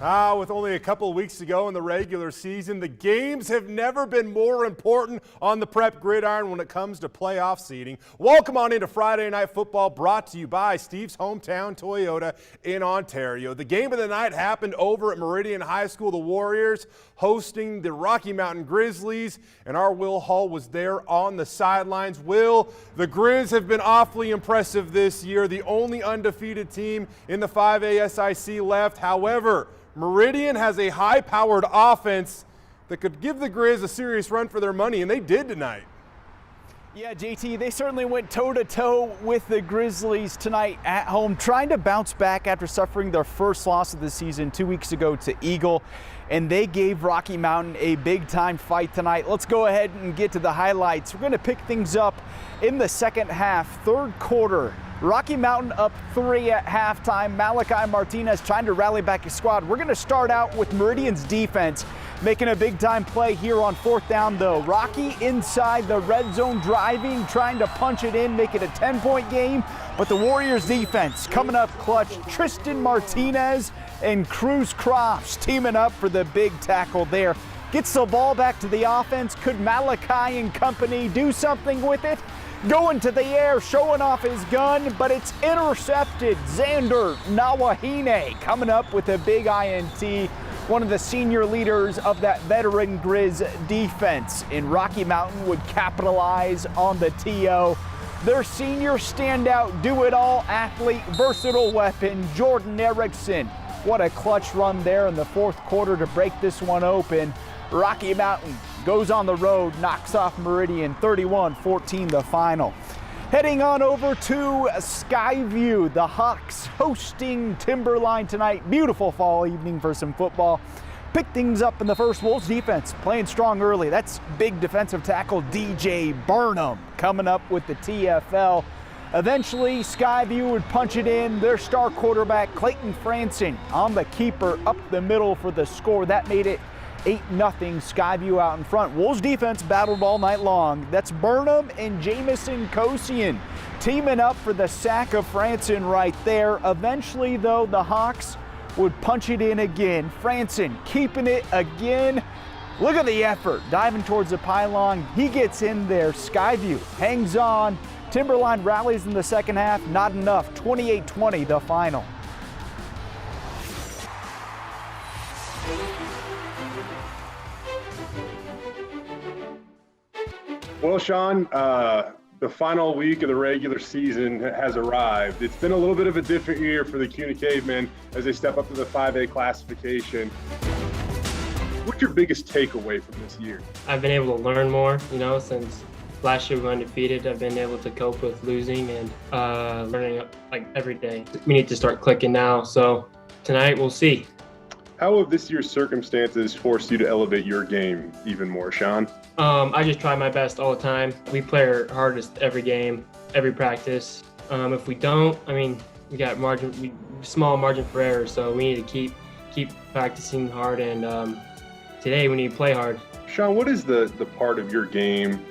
With only a couple of weeks to go in the regular season, the games have never been more important on the prep gridiron when it comes to playoff seeding. Welcome on into Friday Night Football, brought to you by Steve's Hometown Toyota in Ontario. The game of the night happened over at Meridian High School. The Warriors hosting the Rocky Mountain Grizzlies, and our Will Hall was there on the sidelines. Will, the Grizz have been awfully impressive this year, the only undefeated team in the 5A SIC left. However, Meridian has a high-powered offense that could give the Grizz a serious run for their money, and they did tonight. Yeah, JT, they certainly went toe-to-toe with the Grizzlies tonight at home, trying to bounce back after suffering their first loss of the season 2 weeks ago to Eagle, and they gave Rocky Mountain a big-time fight tonight. Let's go ahead and get to the highlights. We're going to pick things up in the second half, third quarter. Rocky Mountain up 3 at halftime. Malachi Martinez trying to rally back his squad. We're going to start out with Meridian's defense making a big-time play here on fourth down, though. Rocky inside the red zone driving, trying to punch it in, make it a 10-point game. But the Warriors defense coming up clutch. Tristan Martinez and Cruz Crofts teaming up for the big tackle there. Gets the ball back to the offense. Could Malachi and company do something with it? Going to the air, showing off his gun, but it's intercepted. Xander Nawahine coming up with a big INT, one of the senior leaders of that veteran Grizz defense. And Rocky Mountain would capitalize on the TO. Their senior standout, do-it-all athlete, versatile weapon, Jordan Erickson. What a clutch run there in the fourth quarter to break this one open. Rocky Mountain goes on the road, knocks off Meridian 31-14 the final. Heading on over to Skyview, the Hawks hosting Timberline tonight. Beautiful fall evening for some football. Pick things up in the first. Wolves defense playing strong early. That's big defensive tackle DJ Burnham coming up with the TFL. Eventually, Skyview would punch it in. Their star quarterback, Clayton Franson, on the keeper up the middle for the score. That made it 8-0, Skyview out in front. Wolves defense battled all night long. That's Burnham and Jamison Kosian teaming up for the sack of Franson right there. Eventually, though, the Hawks would punch it in again. Franson keeping it again. Look at the effort, diving towards the pylon. He gets in there. Skyview hangs on. Timberline rallies in the second half. Not enough. 28-20 the final. Well, Sean, the final week of the regular season has arrived. It's been a little bit of a different year for the Cuna Cavemen as they step up to the 5A classification. What's your biggest takeaway from this year? I've been able to learn more, since last year we were undefeated. I've been able to cope with losing and learning like every day. We need to start clicking now, so tonight we'll see. How have this year's circumstances forced you to elevate your game even more, Sean? I just try my best all the time. We play our hardest every game, every practice. If we don't, we got small margin for error, so we need to keep practicing hard, and today we need to play hard. Sean, what is the part of your game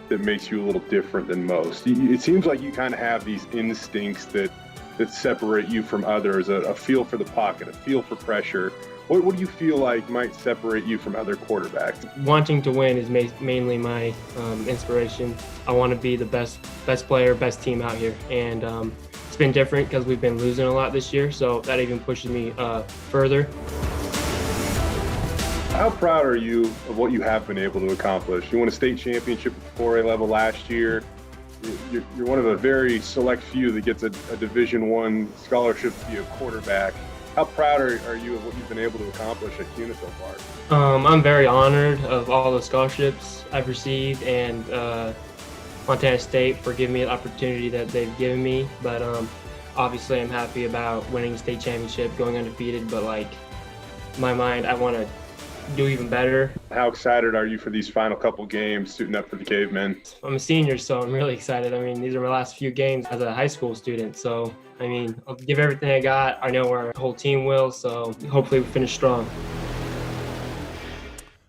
that makes you a little different than most? It seems like you kind of have these instincts that separate you from others, a feel for the pocket, a feel for pressure. What do you feel like might separate you from other quarterbacks? Wanting to win is mainly my inspiration. I want to be the best player, best team out here. And it's been different because we've been losing a lot this year, so that even pushes me further. How proud are you of what you have been able to accomplish? You won a state championship at the 4A level last year. You're one of a very select few that gets a Division I scholarship to be a quarterback. How proud are you of what you've been able to accomplish at Cuna so far? I'm very honored of all the scholarships I've received, and Montana State for giving me the opportunity that they've given me. But obviously I'm happy about winning the state championship, going undefeated, but in my mind, I want to do even better. How excited are you for these final couple games suiting up for the Cavemen? I'm a senior, so I'm really excited. These are my last few games as a high school student, so I'll give everything I got. I know our whole team will, so hopefully we finish strong.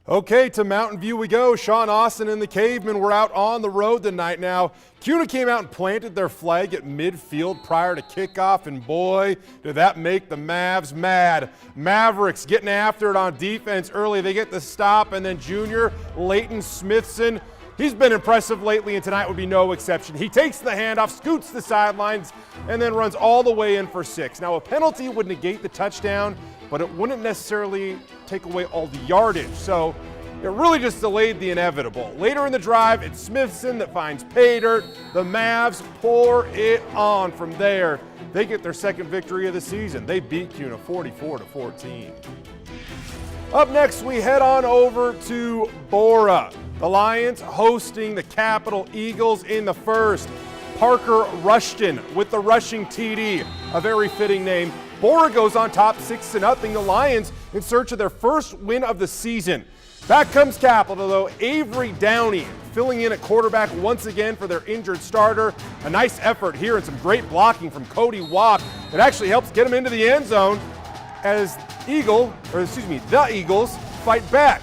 Okay, to Mountain View we go. Sean Austin and the Cavemen were out on the road tonight. Now, Cuna came out and planted their flag at midfield prior to kickoff, and boy, did that make the Mavs mad. Mavericks getting after it on defense early. They get the stop, and then junior Leighton Smithson, he's been impressive lately, and tonight would be no exception. He takes the handoff, scoots the sidelines, and then runs all the way in for 6. Now, a penalty would negate the touchdown, but it wouldn't necessarily take away all the yardage. So it really just delayed the inevitable. Later in the drive, it's Smithson that finds pay dirt. The Mavs pour it on from there. They get their second victory of the season. They beat Cuna 44-14. Up next, we head on over to Borah. The Lions hosting the Capital Eagles in the first. Parker Rushton with the rushing TD, a very fitting name. Borah goes on top 6-0. The Lions in search of their first win of the season. Back comes Capital, though. Avery Downey filling in at quarterback once again for their injured starter. A nice effort here and some great blocking from Cody Walk. It actually helps get him into the end zone as the Eagles fight back.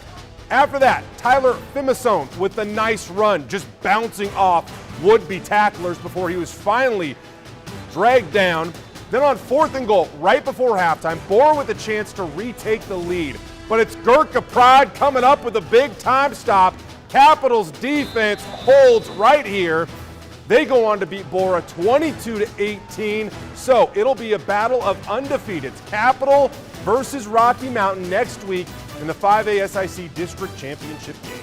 After that, Tyler Fimisone with the nice run, just bouncing off would-be tacklers before he was finally dragged down. Then on 4th and goal, right before halftime, Borah with a chance to retake the lead. But it's Gurkha Pride coming up with a big time stop. Capital's defense holds right here. They go on to beat Borah 22-18. So it'll be a battle of undefeateds. Capital versus Rocky Mountain next week in the 5A SIC District Championship game.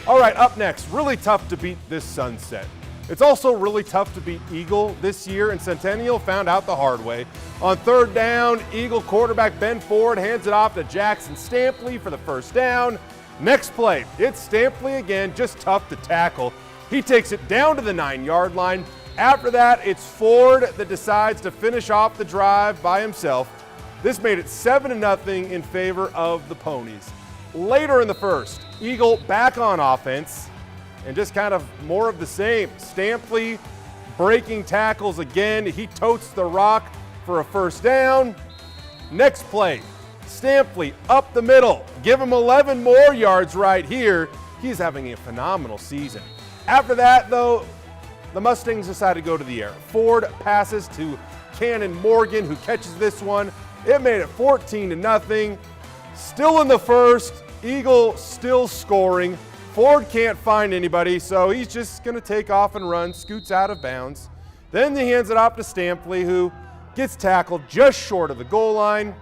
All right, up next, really tough to beat this Sunset. It's also really tough to beat Eagle this year, and Centennial found out the hard way. On 3rd down, Eagle quarterback Ben Ford hands it off to Jackson Stampley for the first down. Next play, it's Stampley again, just tough to tackle. He takes it down to the 9-yard line. After that, it's Ford that decides to finish off the drive by himself. This made it 7-0 in favor of the Ponies. Later in the first, Eagle back on offense. And just kind of more of the same. Stampley breaking tackles again. He totes the rock for a first down. Next play, Stampley up the middle. Give him 11 more yards right here. He's having a phenomenal season. After that, though, the Mustangs decide to go to the air. Ford passes to Cannon Morgan, who catches this one. It made it 14-0. Still in the first, Eagle still scoring. Ford can't find anybody, so he's just going to take off and run, scoots out of bounds. Then he hands it off to Stampley, who gets tackled just short of the goal line.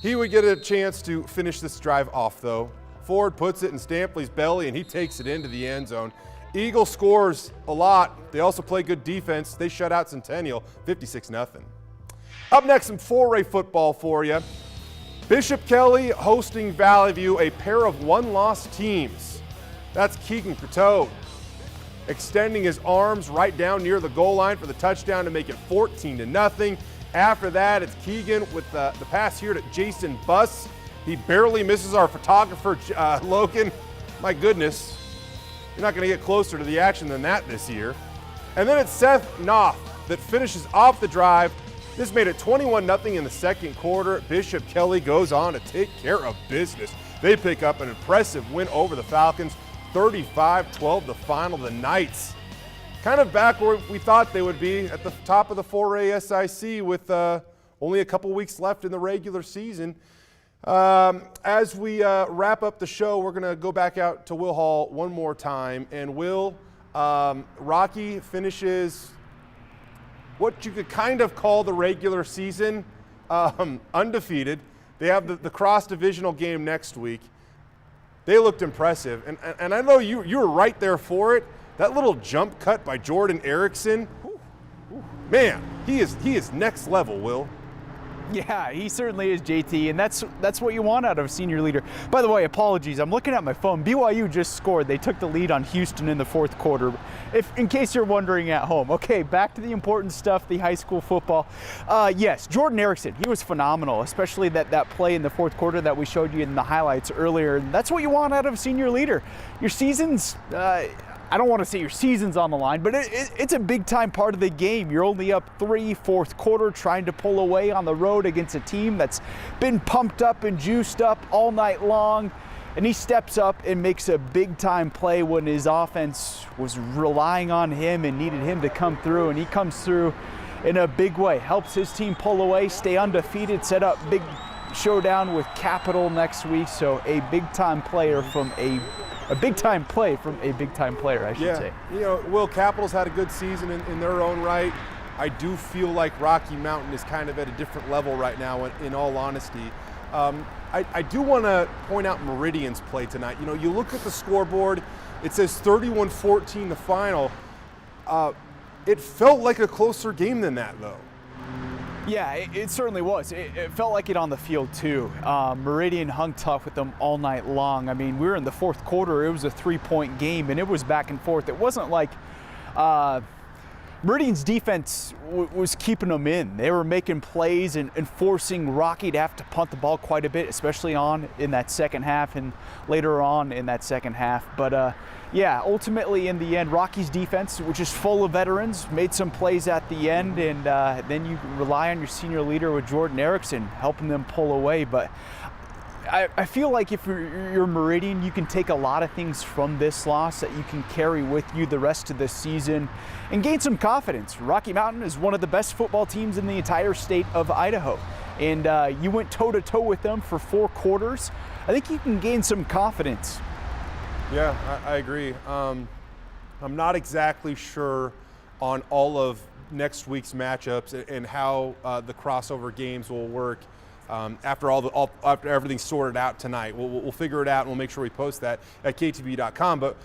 He would get a chance to finish this drive off, though. Ford puts it in Stampley's belly, and he takes it into the end zone. Eagle scores a lot. They also play good defense. They shut out Centennial 56-0. Up next, some 4A football for you. Bishop Kelly hosting Valley View, a pair of one-loss teams. That's Keegan Croteau extending his arms right down near the goal line for the touchdown to make it 14-0. After that, it's Keegan with the pass here to Jason Buss. He barely misses our photographer, Logan. My goodness, you're not going to get closer to the action than that this year. And then it's Seth Knopf that finishes off the drive. This made it 21-0 in the second quarter. Bishop Kelly goes on to take care of business. They pick up an impressive win over the Falcons, 35-12 the final. The Knights kind of back where we thought they would be at the top of the 4A SIC with only a couple weeks left in the regular season. As we wrap up the show, we're going to go back out to Will Hall one more time. And Will, Rocky finishes what you could kind of call the regular season undefeated. They have the cross-divisional game next week. They looked impressive, and I know you were right there for it. That little jump cut by Jordan Erickson, man, he is next level, Will. Yeah, he certainly is, JT, and that's what you want out of a senior leader. By the way, apologies, I'm looking at my phone. BYU just scored. They took the lead on Houston in the fourth quarter, in case you're wondering at home. Okay, back to the important stuff, the high school football. Yes, Jordan Erickson, he was phenomenal, especially that play in the fourth quarter that we showed you in the highlights earlier. That's what you want out of a senior leader. Your season's I don't want to say your season's on the line, but it's a big time part of the game. You're only up 3, fourth quarter, trying to pull away on the road against a team that's been pumped up and juiced up all night long. And he steps up and makes a big time play when his offense was relying on him and needed him to come through. And he comes through in a big way, helps his team pull away, stay undefeated, set up big showdown with Capital next week. So a big time player from a big time play from a big time player, I should say. You know, Will, Capital's had a good season in their own right. I do feel like Rocky Mountain is kind of at a different level right now, in all honesty. I do want to point out Meridian's play tonight. You know, you look at the scoreboard, it says 31-14 the final. It felt like a closer game than that, though. Yeah, it certainly was. It felt like it on the field, too. Meridian hung tough with them all night long. I mean, we were in the fourth quarter. It was a 3-point game, and it was back and forth. It wasn't like Meridian's defense was keeping them in. They were making plays and forcing Rocky to have to punt the ball quite a bit, especially in that second half and later on in that second half. But yeah, ultimately in the end, Rocky's defense, which is full of veterans, made some plays at the end, and then you rely on your senior leader with Jordan Erickson helping them pull away. But I feel like if you're Meridian, you can take a lot of things from this loss that you can carry with you the rest of the season and gain some confidence. Rocky Mountain is one of the best football teams in the entire state of Idaho, and you went toe-to-toe with them for 4 quarters. I think you can gain some confidence. Yeah, I agree. I'm not exactly sure on all of next week's matchups and how the crossover games will work. After after everything's sorted out tonight, we'll figure it out and we'll make sure we post that at KTVB.com. But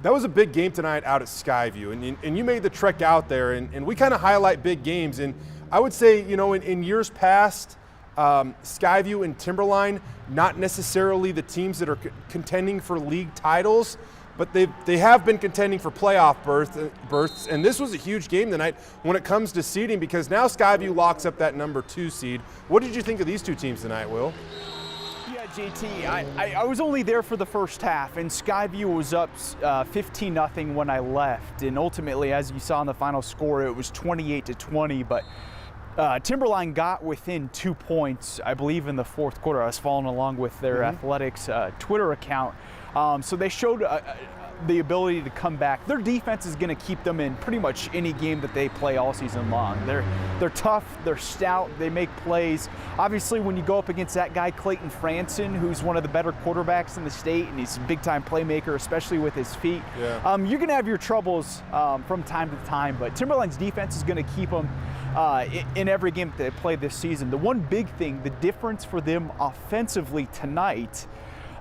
that was a big game tonight out at Skyview, and you made the trek out there, and we kind of highlight big games. And I would say, you know, in years past, Skyview and Timberline, not necessarily the teams that are contending for league titles, but they have been contending for playoff berths, and this was a huge game tonight when it comes to seeding, because now Skyview locks up that number 2 seed. What did you think of these two teams tonight, Will? Yeah, JT, I was only there for the first half, and Skyview was up 15-0 when I left, and ultimately, as you saw in the final score, it was 28-20, but Timberline got within 2 points, I believe, in the fourth quarter. I was following along with their athletics Twitter account. So they showed the ability to come back. Their defense is going to keep them in pretty much any game that they play all season long. They're tough, they're stout, they make plays. Obviously, when you go up against that guy, Clayton Franson, who's one of the better quarterbacks in the state, and he's a big-time playmaker, especially with his feet, you're going to have your troubles from time to time, but Timberline's defense is going to keep them in every game that they play this season. The one big thing, the difference for them offensively tonight,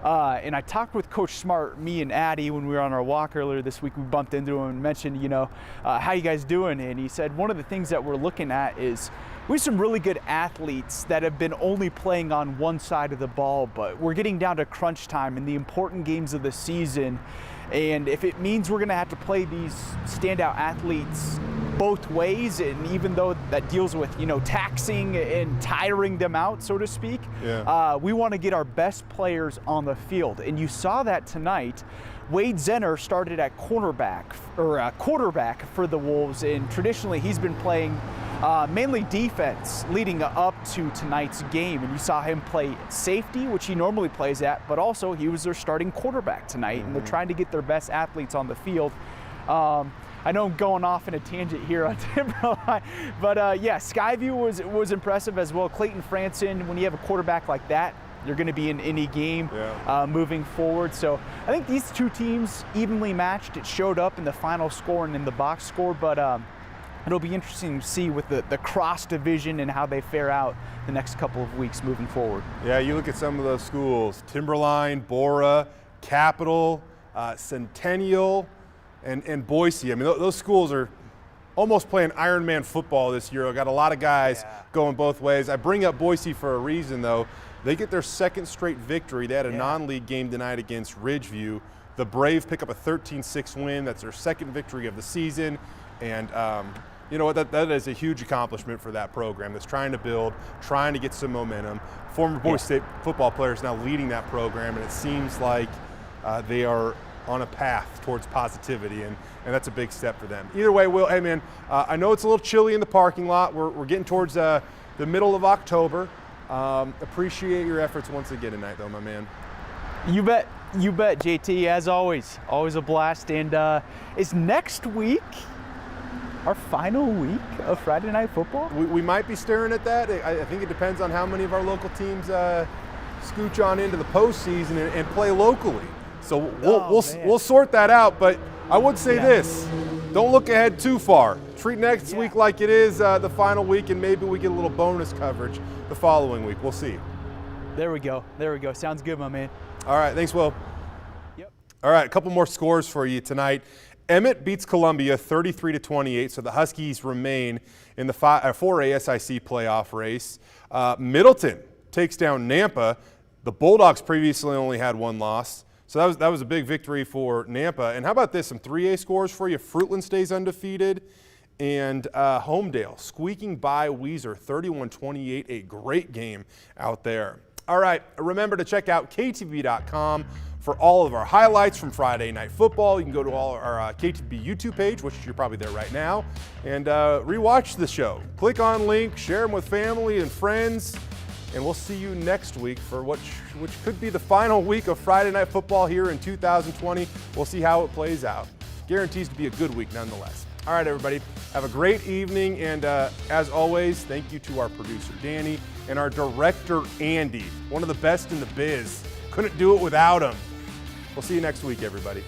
and I talked with Coach Smart, me and Addie, when we were on our walk earlier this week. We bumped into him and mentioned, you know, how you guys doing? And he said one of the things that we're looking at is we have some really good athletes that have been only playing on one side of the ball, but we're getting down to crunch time in the important games of the season. And if it means we're going to have to play these standout athletes both ways, and even though that deals with, you know, taxing and tiring them out, so to speak, we want to get our best players on the field. And you saw that tonight. Wade Zenner started at quarterback for the Wolves, and traditionally he's been playing mainly defense leading up to tonight's game. And you saw him play safety, which he normally plays at, but also he was their starting quarterback tonight, and they're trying to get their best athletes on the field. I know I'm going off in a tangent here on Timberline, but yeah, Skyview was impressive as well. Clayton Franson, when you have a quarterback like that, you're going to be in any game moving forward. So I think these two teams evenly matched. It showed up in the final score and in the box score, but it'll be interesting to see with the cross division and how they fare out the next couple of weeks moving forward. Yeah, you look at some of those schools, Timberline, Borah, Capital, Centennial, and Boise. I mean, those schools are almost playing Ironman football this year. I've got a lot of guys going both ways. I bring up Boise for a reason, though. They get their second straight victory. They had a non-league game tonight against Ridgeview. The Brave pick up a 13-6 win. That's their second victory of the season. And you know what, that is a huge accomplishment for that program that's trying to build, trying to get some momentum. Former Boise State football players now leading that program, and it seems like they are on a path towards positivity, and that's a big step for them. Either way, Will, hey man, I know it's a little chilly in the parking lot. We're getting towards the middle of October. Appreciate your efforts once again tonight, though, my man. You bet, JT. As always a blast. And is next week our final week of Friday Night Football? We might be staring at that. I think it depends on how many of our local teams scooch on into the postseason and play locally. So we'll sort that out. But I would say this: don't look ahead too far. Treat next week like it is the final week, and maybe we get a little bonus coverage the following week. We'll see. There we go. Sounds good, my man. All right, thanks, Will. Yep. All right, a couple more scores for you tonight. Emmett beats Columbia 33-28, so the Huskies remain in the 4A SIC playoff race. Middleton takes down Nampa. The Bulldogs previously only had one loss, so that was a big victory for Nampa. And how about this, some 3A scores for you. Fruitland stays undefeated, and Homedale squeaking by Weiser 31-28, a great game out there. All right, remember to check out KTVB.com for all of our highlights from Friday Night Football. You can go to all our KTVB YouTube page, which you're probably there right now, and rewatch the show. Click on link, share them with family and friends, and we'll see you next week for which could be the final week of Friday Night Football here in 2020. We'll see how it plays out. Guarantees to be a good week nonetheless. All right, everybody, have a great evening, and as always, thank you to our producer, Danny, and our director, Andy, one of the best in the biz. Couldn't do it without him. We'll see you next week, everybody.